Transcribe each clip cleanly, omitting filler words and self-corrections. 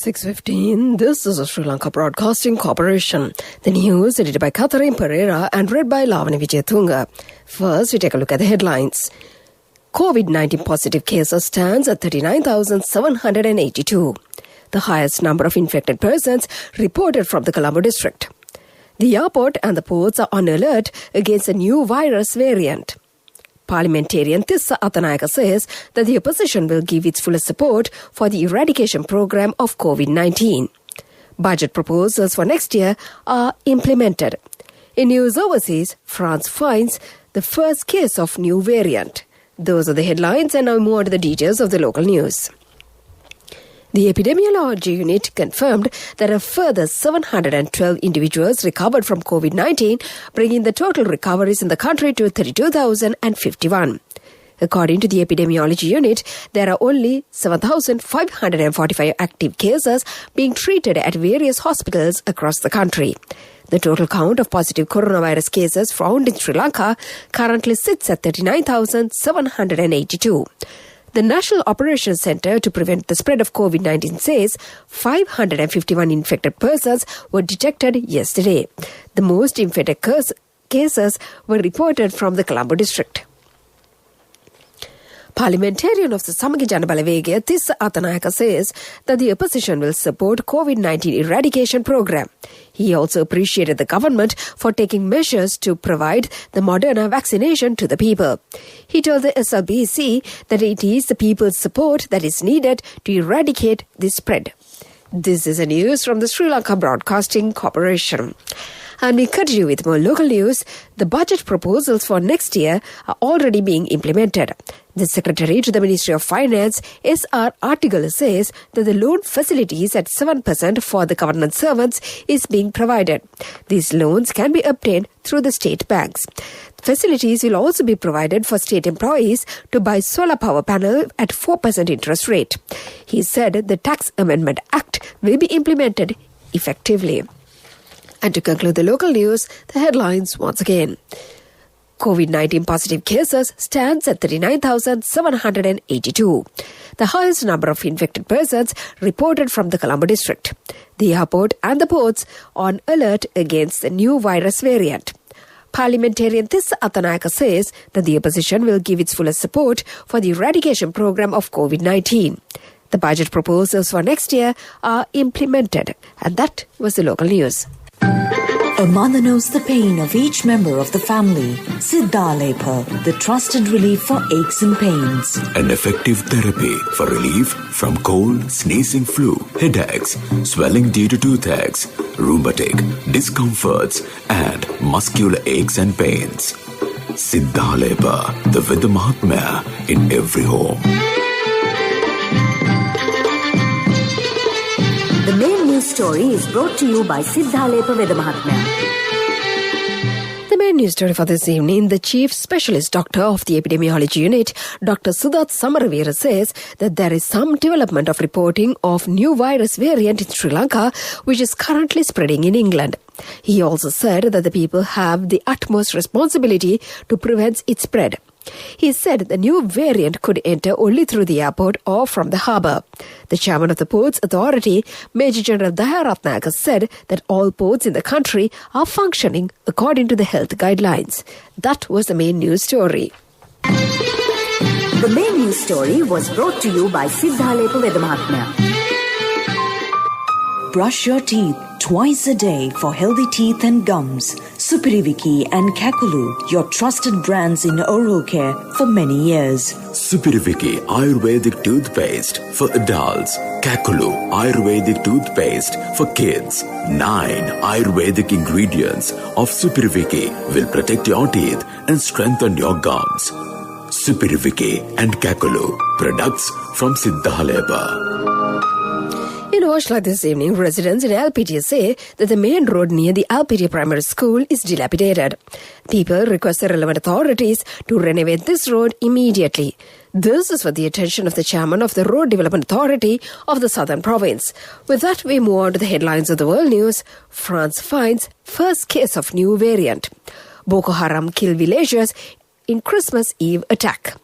6:15. This is a Sri Lanka Broadcasting Corporation. The news edited by Catherine Pereira and read by Lavani Vijayatunga. First, we take a look at the headlines. COVID-19 positive cases stands at 39,782. The highest number of infected persons reported from the Colombo district. The airport and the ports are on alert against a new virus variant. Parliamentarian Tissa Athanayaka says that the opposition will give its fullest support for the eradication program of COVID-19. Budget proposals for next year are implemented. In news overseas, France finds the first case of new variant. Those are the headlines, and now more to the details of the local news. The epidemiology unit confirmed that a further 712 individuals recovered from COVID-19, bringing the total recoveries in the country to 32,051. According to the epidemiology unit, there are only 7,545 active cases being treated at various hospitals across the country. The total count of positive coronavirus cases found in Sri Lanka currently sits at 39,782. The National Operations Centre to prevent the spread of COVID-19 says 551 infected persons were detected yesterday. The most infected cases were reported from the Colombo district. Parliamentarian of the Samagi Janabalawege, Tissa Athanayaka, says that the opposition will support COVID-19 eradication program. He also appreciated the government for taking measures to provide the Moderna vaccination to the people. He told the SLBC that it is the people's support that is needed to eradicate this spread. This is a news from the Sri Lanka Broadcasting Corporation. And we continue with more local news. The budget proposals for next year are already being implemented. The Secretary to the Ministry of Finance, S.R. Artigal, says that the loan facilities at 7% for the government servants is being provided. These loans can be obtained through the state banks. Facilities will also be provided for state employees to buy solar power panel at 4% interest rate. He said the Tax Amendment Act will be implemented effectively. And to conclude the local news, the headlines once again. COVID-19 positive cases stands at 39,782. The highest number of infected persons reported from the Colombo district. The airport and the ports on alert against the new virus variant. Parliamentarian Tissa Athanayaka says that the opposition will give its fullest support for the eradication program of COVID-19. The budget proposals for next year are implemented. And that was the local news. A mother knows the pain of each member of the family. Siddhalepa, the trusted relief for aches and pains. An effective therapy for relief from cold, sneezing, flu, headaches, swelling due to toothaches, rheumatic, discomforts, and muscular aches and pains. Siddhalepa, the Veda Mahatmya in every home. The main news story is brought to you by Siddhalepa Veda Mahatmya. The main news story for this evening, the Chief Specialist Doctor of the Epidemiology Unit, Dr. Sudath Samaravira, says that there is some development of reporting of new virus variant in Sri Lanka, which is currently spreading in England. He also said that the people have the utmost responsibility to prevent its spread. He said the new variant could enter only through the airport or from the harbour. The chairman of the Ports Authority, Major General Daya Ratnayaka, said that all ports in the country are functioning according to the health guidelines. That was the main news story. The main news story was brought to you by Siddhalepa Veda Mahatmya. Brush your teeth twice a day for healthy teeth and gums. Supiriviki and Kakulu, your trusted brands in oral care for many years. Supiriviki Ayurvedic toothpaste for adults. Kakulu Ayurvedic toothpaste for kids. 9 Ayurvedic ingredients of Supiriviki will protect your teeth and strengthen your gums. Supiriviki and Kakulu, products from Siddhalepa. In Oshla this evening, residents in Alpiti say that the main road near the Alpiti Primary School is dilapidated. People request the relevant authorities to renovate this road immediately. This is for the attention of the chairman of the Road Development Authority of the Southern Province. With that, we move on to the headlines of the world news. France finds first case of new variant. Boko Haram kill villagers in Christmas Eve attack.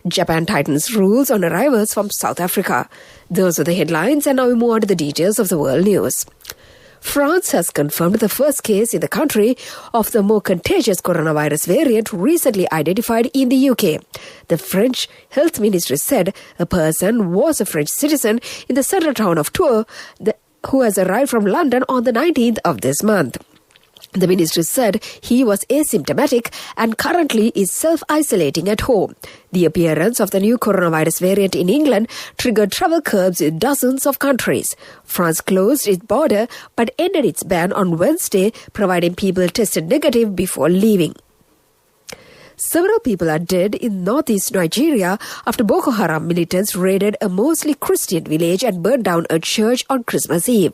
Japan tightens rules on arrivals from South Africa. Those are the headlines, and now we move on to the details of the world news. France has confirmed the first case in the country of the more contagious coronavirus variant recently identified in the UK. The French Health Ministry said a person was a French citizen in the central town of Tours who has arrived from London on the 19th of this month. The ministry said he was asymptomatic and currently is self-isolating at home. The appearance of the new coronavirus variant in England triggered travel curbs in dozens of countries. France closed its border but ended its ban on Wednesday, providing people tested negative before leaving. Several people are dead in northeast Nigeria after Boko Haram militants raided a mostly Christian village and burned down a church on Christmas Eve.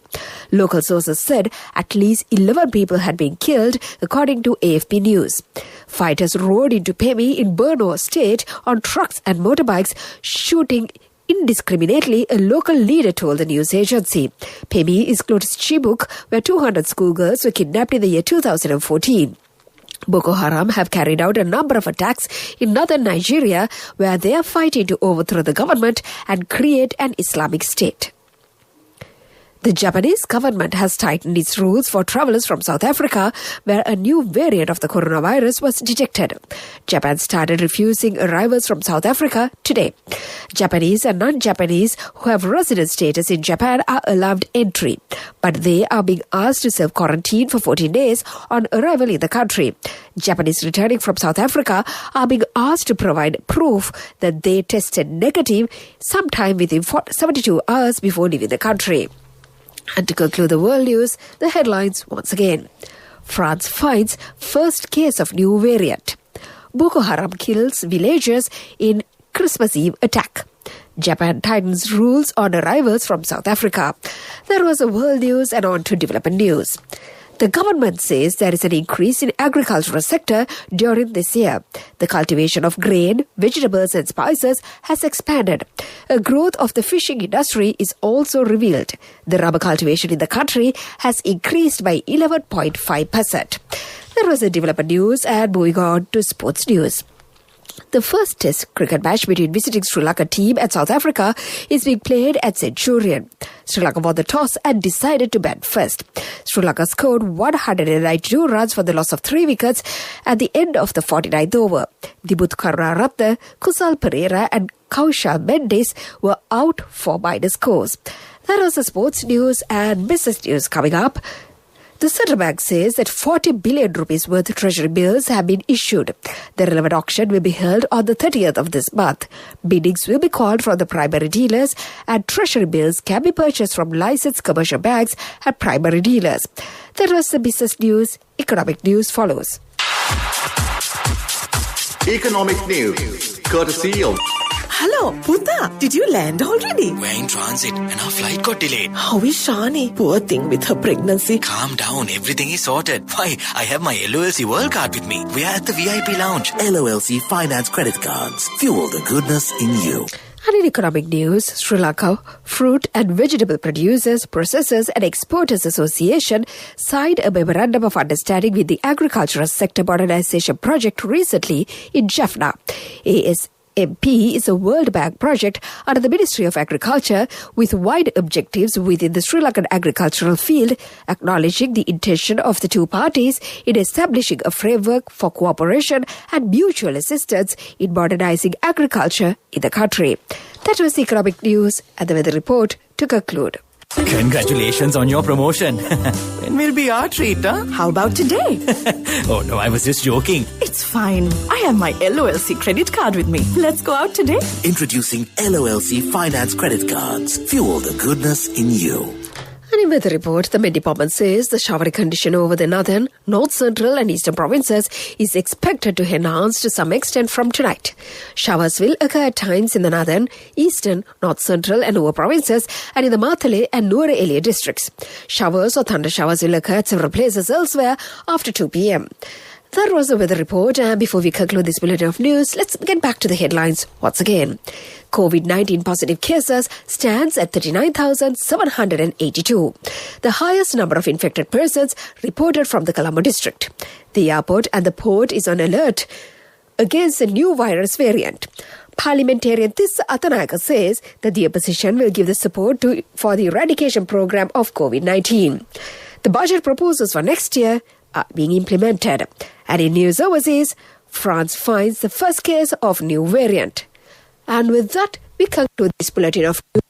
Local sources said at least 11 people had been killed, according to AFP News. Fighters rode into Pemi in Borno State on trucks and motorbikes, shooting indiscriminately, a local leader told the news agency. Pemi is close to Chibok, where 200 schoolgirls were kidnapped in the year 2014. Boko Haram have carried out a number of attacks in northern Nigeria, where they are fighting to overthrow the government and create an Islamic state. The Japanese government has tightened its rules for travelers from South Africa, where a new variant of the coronavirus was detected. Japan started refusing arrivals from South Africa today. Japanese and non-Japanese who have resident status in Japan are allowed entry, but they are being asked to self-quarantine for 14 days on arrival in the country. Japanese returning from South Africa are being asked to provide proof that they tested negative sometime within 72 hours before leaving the country. And to conclude the world news, the headlines once again. France finds first case of new variant. Boko Haram kills villagers in Christmas Eve attack. Japan tightens rules on arrivals from South Africa. That was the world news, and on to development news. The government says there is an increase in agricultural sector during this year. The cultivation of grain, vegetables and spices has expanded. A growth of the fishing industry is also revealed. The rubber cultivation in the country has increased by 11.5%. That was the development news, and moving on to sports news. The first test cricket match between visiting Sri Lanka team and South Africa is being played at Centurion. Sri Lanka won the toss and decided to bat first. Sri Lanka scored 192 runs for the loss of 3 wickets at the end of the 49th over. Dibut Karunaratne, Kusal Pereira and Kaushal Mendes were out for minor scores. That was the sports news, and business news coming up. The Central Bank says that 40 billion rupees worth of treasury bills have been issued. The relevant auction will be held on the 30th of this month. Biddings will be called from the primary dealers, and treasury bills can be purchased from licensed commercial banks and primary dealers. That was the business news. Economic news follows. Economic news, courtesy of... Hello, Puta. Did you land already? We're in transit and our flight got delayed. How is Shani? Poor thing with her pregnancy. Calm down, everything is sorted. Why, I have my LOLC World Card with me. We are at the VIP lounge. LOLC Finance Credit Cards. Fuel the goodness in you. And in economic news, Sri Lanka Fruit and Vegetable Producers, Processors and Exporters Association signed a memorandum of understanding with the Agricultural Sector Modernization Project recently in Jaffna. ASMP is a World Bank project under the Ministry of Agriculture with wide objectives within the Sri Lankan agricultural field, acknowledging the intention of the two parties in establishing a framework for cooperation and mutual assistance in modernizing agriculture in the country. That was the economic news, and the weather report to conclude. Congratulations on your promotion. When will be our treat, huh? How about today? Oh no, I was just joking. It's fine. I have my LOLC credit card with me. Let's go out today. Introducing LOLC Finance Credit Cards. Fuel the goodness in you. And in weather report, the Met Department says the showery condition over the northern, north central and eastern provinces is expected to enhance to some extent from tonight. Showers will occur at times in the northern, eastern, north central and Nuwa provinces and in the Matale and Nuwara Eliya districts. Showers or thunder showers will occur at several places elsewhere after 2 p.m. That was the weather report, and before we conclude this bulletin of news, let's get back to the headlines once again. COVID-19 positive cases stands at 39,782. The highest number of infected persons reported from the Colombo district. The airport and the port is on alert against a new virus variant. Parliamentarian Tissa Athanayaka says that the opposition will give the support for the eradication program of COVID-19. The budget proposals for next year are being implemented. And in news overseas, France finds the first case of new variant. And with that, we conclude this bulletin of news.